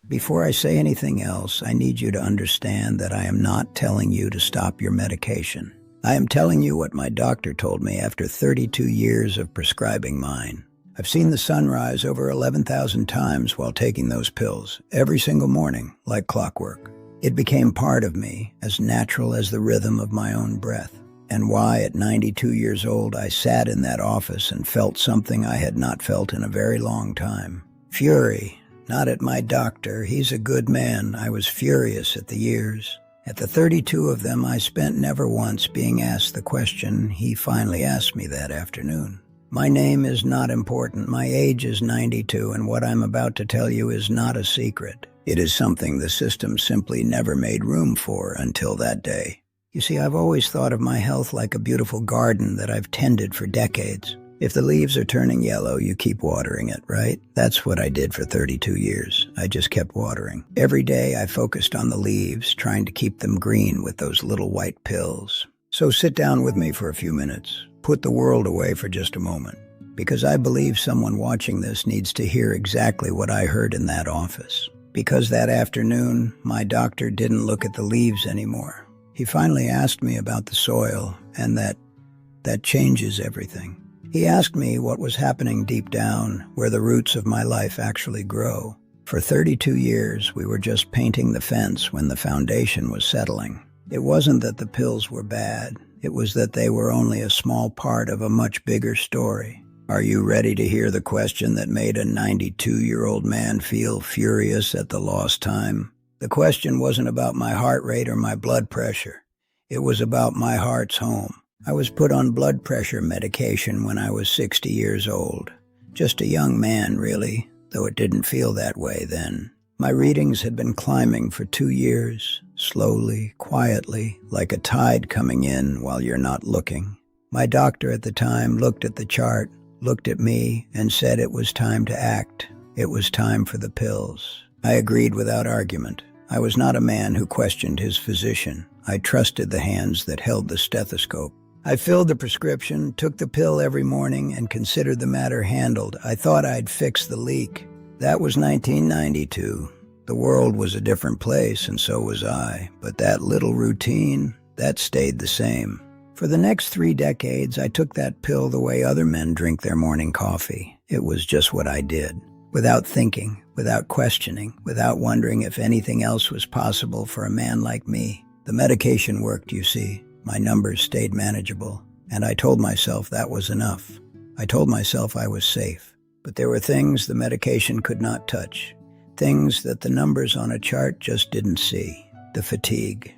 Before I say anything else, I need you to understand that I am not telling you to stop your medication. I am telling you what my doctor told me after 32 years of prescribing mine. I've seen the sun rise over 11,000 times while taking those pills, every single morning, like clockwork. It became part of me, as natural as the rhythm of my own breath. And why, at 92 years old, I sat in that office and felt something I had not felt in a very long time. Fury. Not at my doctor. He's a good man. I was furious at the years. At the 32 of them I spent never once being asked the question he finally asked me that afternoon. My name is not important. My age is 92, and what I'm about to tell you is not a secret. It is something the system simply never made room for until that day. You see, I've always thought of my health like a beautiful garden that I've tended for decades. If the leaves are turning yellow, you keep watering it, right? That's what I did for 32 years. I just kept watering. Every day I focused on the leaves, trying to keep them green with those little white pills. So sit down with me for a few minutes. Put the world away for just a moment. Because I believe someone watching this needs to hear exactly what I heard in that office. Because that afternoon, my doctor didn't look at the leaves anymore. He finally asked me about the soil, and that changes everything. He asked me what was happening deep down, where the roots of my life actually grow. For 32 years, we were just painting the fence when the foundation was settling. It wasn't that the pills were bad. It was that they were only a small part of a much bigger story. Are you ready to hear the question that made a 92-year-old man feel furious at the lost time? The question wasn't about my heart rate or my blood pressure. It was about my heart's home. I was put on blood pressure medication when I was 60 years old. Just a young man, really, though it didn't feel that way then. My readings had been climbing for 2 years, slowly, quietly, like a tide coming in while you're not looking. My doctor at the time looked at the chart, looked at me, and said it was time to act. It was time for the pills. I agreed without argument. I was not a man who questioned his physician. I trusted the hands that held the stethoscope. I filled the prescription, took the pill every morning, and considered the matter handled. I thought I'd fix the leak. That was 1992. The world was a different place, and so was I. But that little routine, that stayed the same. For the next 3 decades, I took that pill the way other men drink their morning coffee. It was just what I did. Without thinking, without questioning, without wondering if anything else was possible for a man like me. The medication worked, you see. My numbers stayed manageable, and I told myself that was enough. I told myself I was safe. But there were things the medication could not touch, things that the numbers on a chart just didn't see. The fatigue.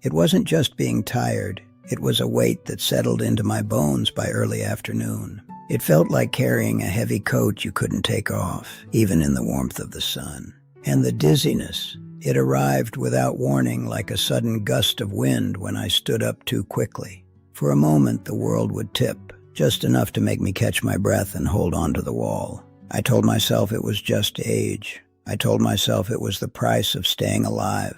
It wasn't just being tired. It was a weight that settled into my bones by early afternoon. It felt like carrying a heavy coat you couldn't take off, even in the warmth of the sun. And the dizziness. It arrived without warning, like a sudden gust of wind when I stood up too quickly. For a moment, the world would tip, just enough to make me catch my breath and hold on to the wall. I told myself it was just age. I told myself it was the price of staying alive.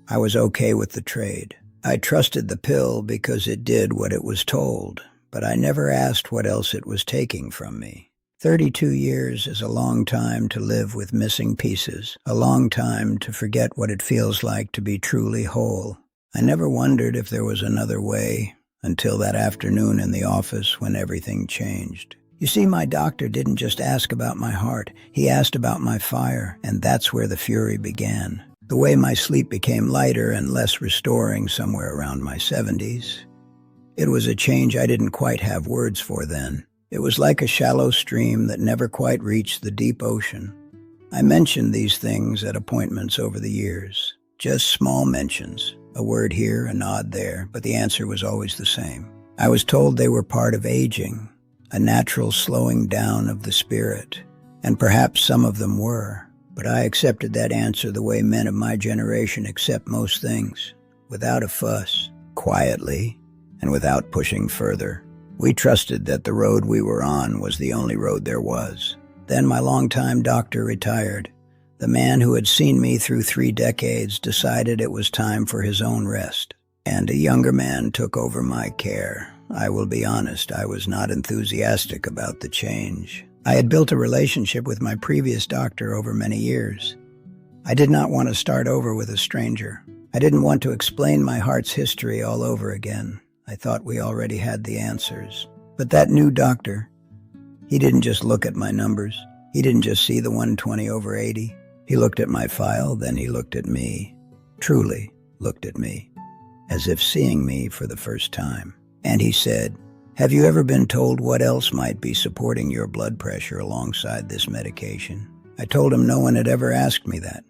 I was okay with the trade. I trusted the pill because it did what it was told, but I never asked what else it was taking from me. 32 years is a long time to live with missing pieces, a long time to forget what it feels like to be truly whole. I never wondered if there was another way until that afternoon in the office when everything changed. You see, my doctor didn't just ask about my heart, he asked about my fire, and that's where the fury began. The way my sleep became lighter and less restoring somewhere around my 70s. It was a change I didn't quite have words for then. It was like a shallow stream that never quite reached the deep ocean. I mentioned these things at appointments over the years. Just small mentions, a word here, a nod there, but the answer was always the same. I was told they were part of aging, a natural slowing down of the spirit, and perhaps some of them were. But I accepted that answer the way men of my generation accept most things, without a fuss, quietly, and without pushing further. We trusted that the road we were on was the only road there was. Then my longtime doctor retired. The man who had seen me through 3 decades decided it was time for his own rest. And a younger man took over my care. I will be honest, I was not enthusiastic about the change. I had built a relationship with my previous doctor over many years. I did not want to start over with a stranger. I didn't want to explain my heart's history all over again. I thought we already had the answers. But that new doctor, he didn't just look at my numbers. He didn't just see the 120/80. He looked at my file, then he looked at me. Truly looked at me, as if seeing me for the first time. And he said, "Have you ever been told what else might be supporting your blood pressure alongside this medication?" I told him no one had ever asked me that.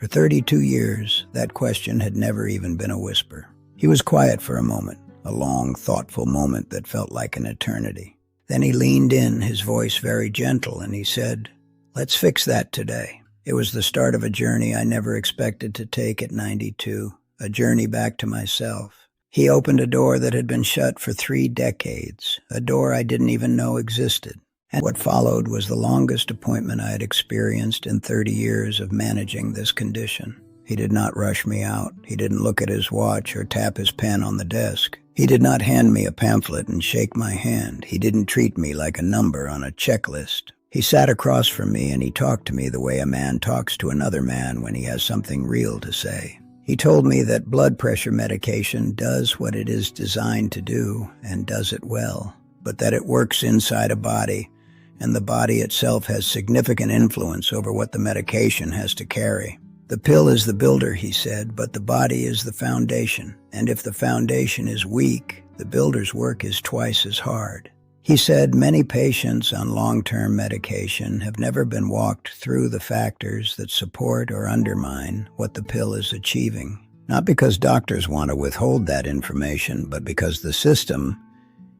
For 32 years, that question had never even been a whisper. He was quiet for a moment, a long, thoughtful moment that felt like an eternity. Then he leaned in, his voice very gentle, and he said, "Let's fix that today." It was the start of a journey I never expected to take at 92, a journey back to myself. He opened a door that had been shut for 3 decades, a door I didn't even know existed. And what followed was the longest appointment I had experienced in 30 years of managing this condition. He did not rush me out. He didn't look at his watch or tap his pen on the desk. He did not hand me a pamphlet and shake my hand. He didn't treat me like a number on a checklist. He sat across from me and he talked to me the way a man talks to another man when he has something real to say. He told me that blood pressure medication does what it is designed to do and does it well, but that it works inside a body, and the body itself has significant influence over what the medication has to carry. The pill is the builder, he said, but the body is the foundation, and if the foundation is weak, the builder's work is twice as hard. He said many patients on long-term medication have never been walked through the factors that support or undermine what the pill is achieving. Not because doctors want to withhold that information, but because the system,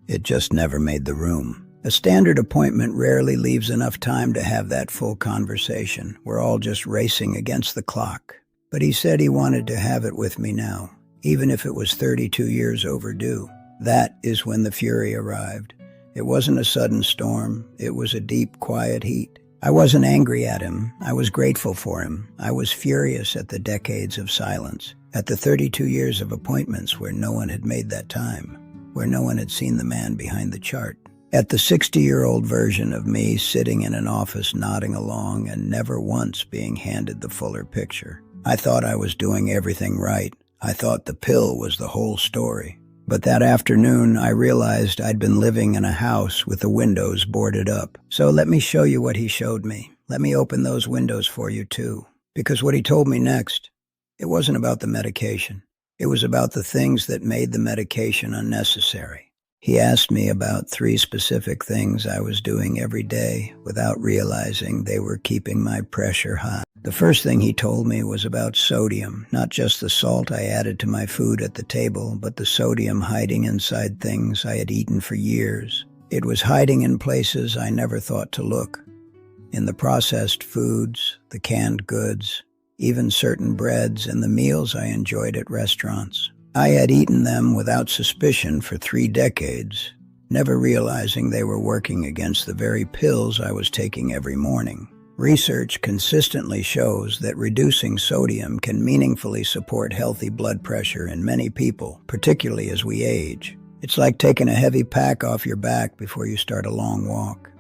it just never made the room. A standard appointment rarely leaves enough time to have that full conversation. We're all just racing against the clock. But he said he wanted to have it with me now, even if it was 32 years overdue. That is when the fury arrived. It wasn't a sudden storm. It was a deep, quiet heat. I wasn't angry at him. I was grateful for him. I was furious at the decades of silence, at the 32 years of appointments where no one had made that time, where no one had seen the man behind the chart. At the 60-year-old version of me sitting in an office nodding along and never once being handed the fuller picture. I thought I was doing everything right. I thought the pill was the whole story. But that afternoon, I realized I'd been living in a house with the windows boarded up. So let me show you what he showed me. Let me open those windows for you too. Because what he told me next, it wasn't about the medication. It was about the things that made the medication unnecessary. He asked me about 3 specific things I was doing every day without realizing they were keeping my pressure high. The first thing he told me was about sodium, not just the salt I added to my food at the table, but the sodium hiding inside things I had eaten for years. It was hiding in places I never thought to look. In the processed foods, the canned goods, even certain breads and the meals I enjoyed at restaurants. I had eaten them without suspicion for 3 decades, never realizing they were working against the very pills I was taking every morning. Research consistently shows that reducing sodium can meaningfully support healthy blood pressure in many people, particularly as we age. It's like taking a heavy pack off your back before you start a long walk.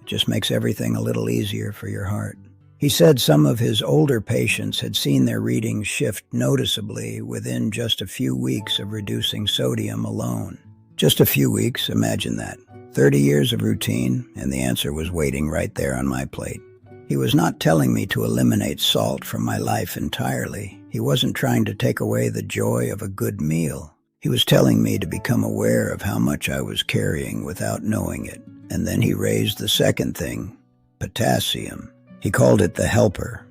It just makes everything a little easier for your heart. He said some of his older patients had seen their readings shift noticeably within just a few weeks of reducing sodium alone. Just a few weeks, imagine that. 30 years of routine, and the answer was waiting right there on my plate. He was not telling me to eliminate salt from my life entirely. He wasn't trying to take away the joy of a good meal. He was telling me to become aware of how much I was carrying without knowing it. And then he raised the second thing, potassium. He called it the helper.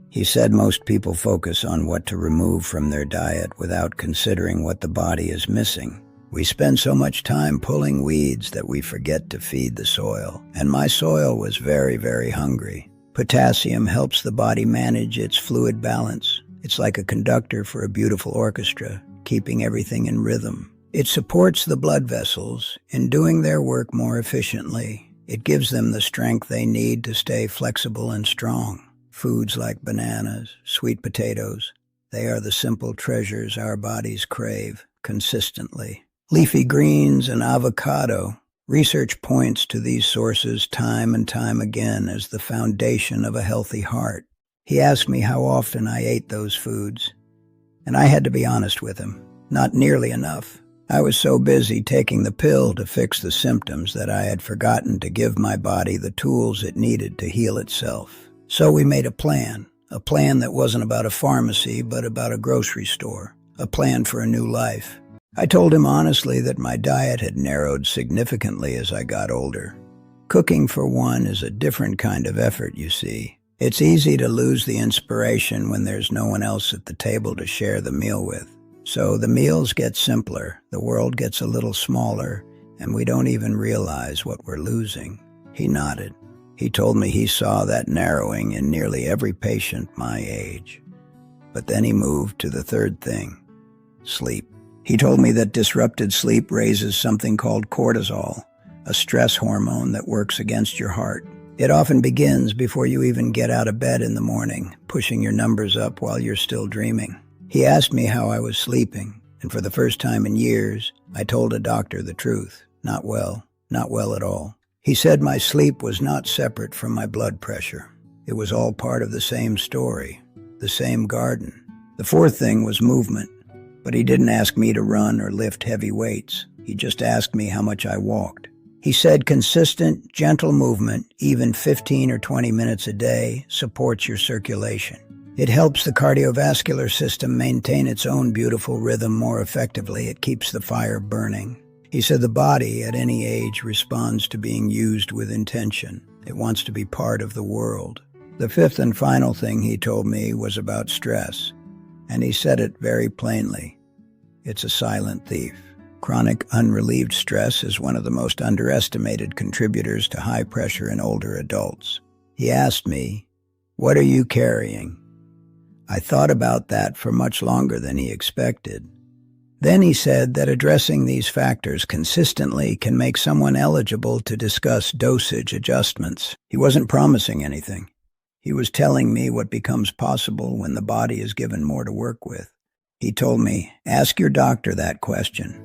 He said most people focus on what to remove from their diet without considering what the body is missing. We spend so much time pulling weeds that we forget to feed the soil. And my soil was very, very hungry. Potassium helps the body manage its fluid balance. It's like a conductor for a beautiful orchestra, keeping everything in rhythm. It supports the blood vessels in doing their work more efficiently. It gives them the strength they need to stay flexible and strong. Foods like bananas, sweet potatoes, they are the simple treasures our bodies crave consistently. Leafy greens and avocado. Research points to these sources time and time again as the foundation of a healthy heart. He asked me how often I ate those foods, and I had to be honest with him. Not nearly enough. I was so busy taking the pill to fix the symptoms that I had forgotten to give my body the tools it needed to heal itself. So we made a plan that wasn't about a pharmacy, but about a grocery store, a plan for a new life. I told him honestly that my diet had narrowed significantly as I got older. Cooking for one is a different kind of effort, you see. It's easy to lose the inspiration when there's no one else at the table to share the meal with. So the meals get simpler, the world gets a little smaller, and we don't even realize what we're losing. He nodded. He told me he saw that narrowing in nearly every patient my age. But then he moved to the third thing: sleep. He told me that disrupted sleep raises something called cortisol, a stress hormone that works against your heart. It often begins before you even get out of bed in the morning, pushing your numbers up while you're still dreaming. He asked me how I was sleeping, and for the first time in years, I told a doctor the truth. Not well at all. He said my sleep was not separate from my blood pressure. It was all part of the same story, the same garden. The fourth thing was movement, but he didn't ask me to run or lift heavy weights. He just asked me how much I walked. He said consistent, gentle movement, even 15 or 20 minutes a day, supports your circulation. It helps the cardiovascular system maintain its own beautiful rhythm more effectively. It keeps the fire burning. He said the body, at any age, responds to being used with intention. It wants to be part of the world. The fifth and final thing he told me was about stress, and he said it very plainly. It's a silent thief. Chronic, unrelieved stress is one of the most underestimated contributors to high pressure in older adults. He asked me, "What are you carrying?" I thought about that for much longer than he expected. Then he said that addressing these factors consistently can make someone eligible to discuss dosage adjustments. He wasn't promising anything. He was telling me what becomes possible when the body is given more to work with. He told me, "Ask your doctor that question.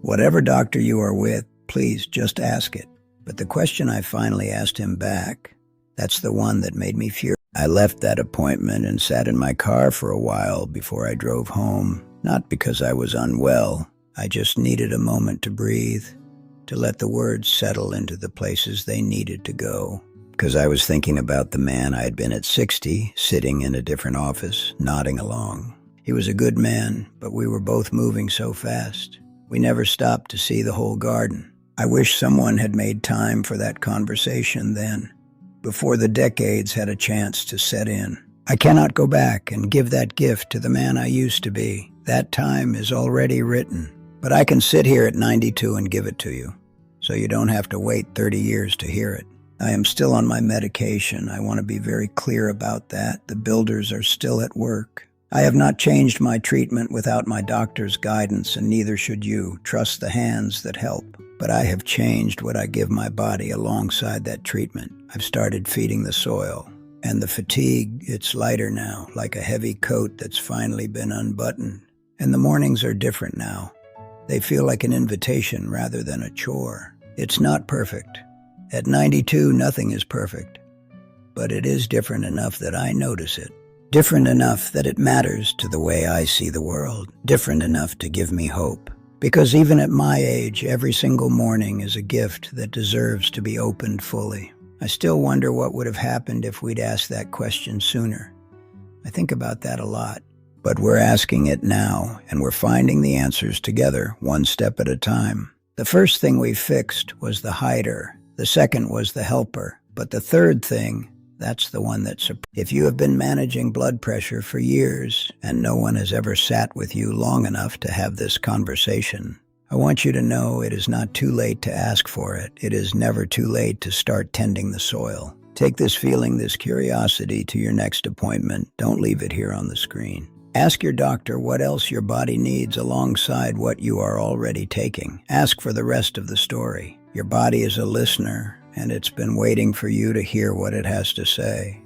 Whatever doctor you are with, please just ask it." But the question I finally asked him back, that's the one that made me furious. I left that appointment and sat in my car for a while before I drove home, not because I was unwell. I just needed a moment to breathe, to let the words settle into the places they needed to go. Because I was thinking about the man I had been at 60, sitting in a different office, nodding along. He was a good man, but we were both moving so fast. We never stopped to see the whole garden. I wish someone had made time for that conversation then, before the decades had a chance to set in. I cannot go back and give that gift to the man I used to be. That time is already written. But I can sit here at 92 and give it to you, so you don't have to wait 30 years to hear it. I am still on my medication. I want to be very clear about that. The builders are still at work. I have not changed my treatment without my doctor's guidance, and neither should you. Trust the hands that help. But I have changed what I give my body alongside that treatment. I've started feeding the soil. And the fatigue, it's lighter now, like a heavy coat that's finally been unbuttoned. And the mornings are different now. They feel like an invitation rather than a chore. It's not perfect. At 92, nothing is perfect. But it is different enough that I notice it. Different enough that it matters to the way I see the world. Different enough to give me hope. Because even at my age, every single morning is a gift that deserves to be opened fully. I still wonder what would have happened if we'd asked that question sooner. I think about that a lot. But we're asking it now, and we're finding the answers together, one step at a time. The first thing we fixed was the hider. The second was the helper. But the third thing, that's the one that if you have been managing blood pressure for years and no one has ever sat with you long enough to have this conversation, I want you to know it is not too late to ask for it. It is never too late to start tending the soil. Take this feeling, this curiosity to your next appointment. Don't leave it here on the screen. Ask your doctor what else your body needs alongside what you are already taking. Ask for the rest of the story. Your body is a listener, and it's been waiting for you to hear what it has to say.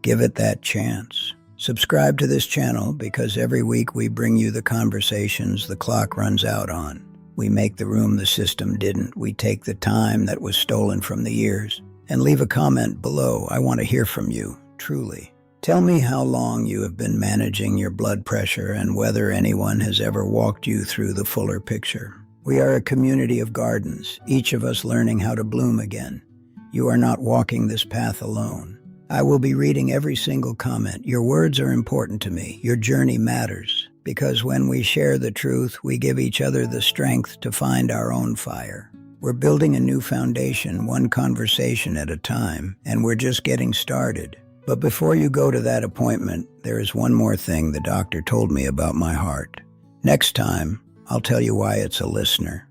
Give it that chance. Subscribe to this channel because every week we bring you the conversations the clock runs out on. We make the room the system didn't. We take the time that was stolen from the years. And leave a comment below. I want to hear from you, truly. Tell me how long you have been managing your blood pressure and whether anyone has ever walked you through the fuller picture. We are a community of gardens, each of us learning how to bloom again. You are not walking this path alone. I will be reading every single comment. Your words are important to me. Your journey matters. Because when we share the truth, we give each other the strength to find our own fire. We're building a new foundation, one conversation at a time, and we're just getting started. But before you go to that appointment, there is one more thing the doctor told me about my heart. Next time, I'll tell you why it's a listener.